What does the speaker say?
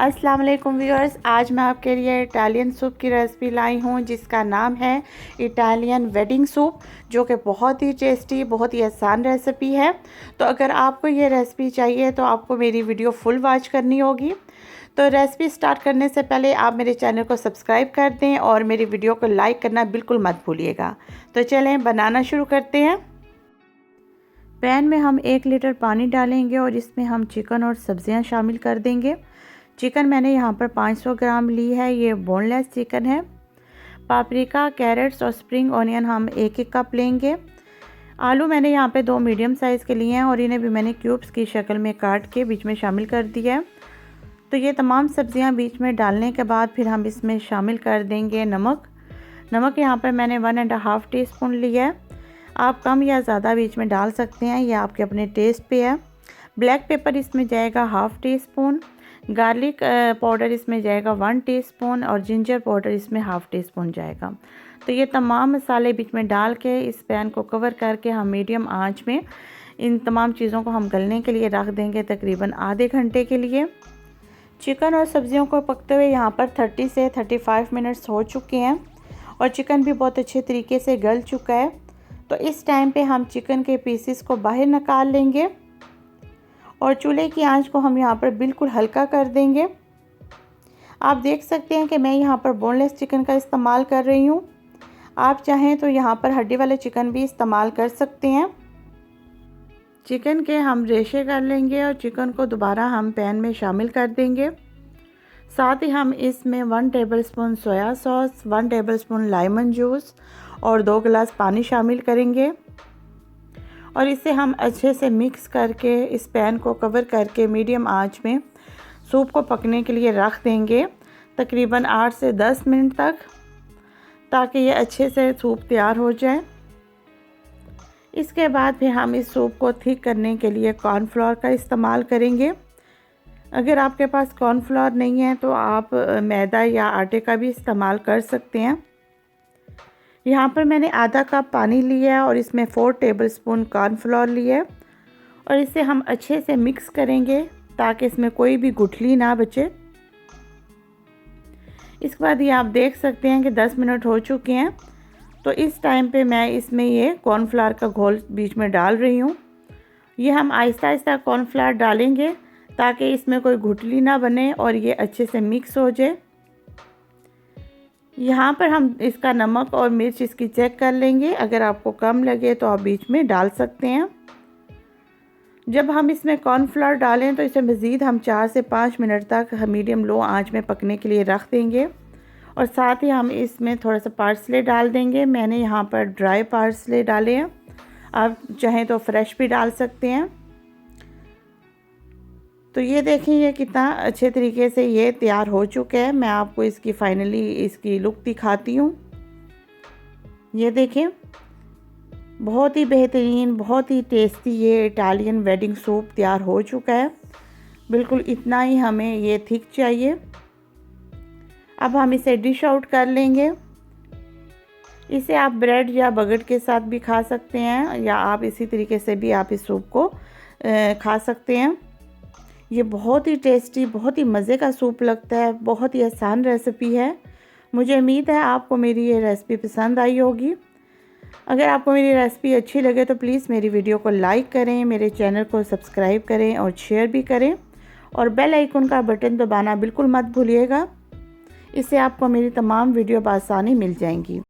अस्सलाम वालेकुम व्यूअर्स, आज मैं आपके लिए इटालियन सूप की रेसिपी लाई हूँ जिसका नाम है इटालियन वेडिंग सूप, जो कि बहुत ही टेस्टी, बहुत ही आसान रेसिपी है। तो अगर आपको ये रेसिपी चाहिए तो आपको मेरी वीडियो फुल वॉच करनी होगी। तो रेसिपी स्टार्ट करने से पहले आप मेरे चैनल को सब्सक्राइब कर दें और मेरी वीडियो को लाइक करना बिल्कुल मत भूलिएगा। तो चलें बनाना शुरू करते हैं। पैन में हम 1 लीटर पानी डालेंगे और इसमें हम चिकन और सब्जियां शामिल कर देंगे। चिकन मैंने यहाँ पर 500 ग्राम ली है, ये बोनलेस चिकन है। पापरिका, कैरेट्स और स्प्रिंग ऑनियन हम 1-1 कप लेंगे। आलू मैंने यहाँ पे 2 मीडियम साइज़ के लिए हैं और इन्हें भी मैंने क्यूब्स की शक्ल में काट के बीच में शामिल कर दिया है। तो ये तमाम सब्जियाँ बीच में डालने के बाद फिर हम इसमें शामिल कर देंगे नमक यहाँ पर मैंने 1.5 टीस्पून लिया है। आप कम या ज़्यादा बीच में डाल सकते हैं, यह आपके अपने टेस्ट पे है। ब्लैक पेपर इसमें जाएगा 1/2 टीस्पून, गार्लिक पाउडर इसमें जाएगा 1 टीस्पून और जिंजर पाउडर इसमें 1/2 टीस्पून जाएगा। तो ये तमाम मसाले बीच में डाल के इस पैन को कवर करके हम मीडियम आंच में इन तमाम चीज़ों को हम गलने के लिए रख देंगे तकरीबन आधे घंटे के लिए। चिकन और सब्जियों को पकते हुए यहाँ पर 30 से 35 मिनट्स हो चुके हैं और चिकन भी बहुत अच्छे तरीके से गल चुका है। तो इस टाइम पे हम चिकन के पीसेस को बाहर निकाल लेंगे और चूल्हे की आंच को हम यहाँ पर बिल्कुल हल्का कर देंगे। आप देख सकते हैं कि मैं यहाँ पर बोनलेस चिकन का इस्तेमाल कर रही हूँ। आप चाहें तो यहाँ पर हड्डी वाले चिकन भी इस्तेमाल कर सकते हैं। चिकन के हम रेशे कर लेंगे और चिकन को दोबारा हम पैन में शामिल कर देंगे। साथ ही हम इसमें 1 tablespoon soya sauce, 1 tablespoon lemon juice और 2 गिलास पानी शामिल करेंगे और इसे हम अच्छे से मिक्स करके इस पैन को कवर करके मीडियम आंच में सूप को पकने के लिए रख देंगे तकरीबन 8 से 10 मिनट तक, ताकि ये अच्छे से सूप तैयार हो जाए। इसके बाद फिर हम इस सूप को थिक करने के लिए कॉर्नफ्लोर का इस्तेमाल करेंगे। अगर आपके पास कॉर्नफ्लोर नहीं है तो आप मैदा या आटे का भी इस्तेमाल कर सकते हैं। यहाँ पर मैंने आधा कप पानी लिया है और इसमें 4 टेबलस्पून कॉर्नफ्लोर लिया है और इसे हम अच्छे से मिक्स करेंगे ताकि इसमें कोई भी गुठली ना बचे। इसके बाद ये आप देख सकते हैं कि 10 मिनट हो चुके हैं। तो इस टाइम पे मैं इसमें ये कॉर्नफ्लोर का घोल बीच में डाल रही हूँ। ये हम आहिस्ता आहिस्ता कॉर्नफ्लोर डालेंगे ताकि इसमें कोई गुठली ना बने और ये अच्छे से मिक्स हो जाए। यहाँ पर हम इसका नमक और मिर्च इसकी चेक कर लेंगे, अगर आपको कम लगे तो आप बीच में डाल सकते हैं। जब हम इसमें कॉर्नफ्लोर डालें तो इसे मज़ीद हम 4 से 5 मिनट तक मीडियम लो आंच में पकने के लिए रख देंगे और साथ ही हम इसमें थोड़ा सा पार्सले डाल देंगे। मैंने यहाँ पर ड्राई पार्सले डाले हैं, आप चाहें तो फ्रेश भी डाल सकते हैं। तो ये देखें ये कितना अच्छे तरीके से ये तैयार हो चुका है। मैं आपको इसकी फाइनली इसकी लुक दिखाती हूँ। ये देखें, बहुत ही बेहतरीन, बहुत ही टेस्टी ये इटालियन वेडिंग सूप तैयार हो चुका है। बिल्कुल इतना ही हमें ये थिक चाहिए। अब हम इसे डिश आउट कर लेंगे। इसे आप ब्रेड या बगट के साथ भी खा सकते हैं या आप इसी तरीके से भी आप इस सूप को खा सकते हैं। ये बहुत ही टेस्टी, बहुत ही मज़े का सूप लगता है। बहुत ही आसान रेसिपी है। मुझे उम्मीद है आपको मेरी ये रेसिपी पसंद आई होगी। अगर आपको मेरी रेसिपी अच्छी लगे तो प्लीज़ मेरी वीडियो को लाइक करें, मेरे चैनल को सब्सक्राइब करें और शेयर भी करें और बेल आइकन का बटन दबाना बिल्कुल मत भूलिएगा। इससे आपको मेरी तमाम वीडियो बआसानी मिल जाएंगी।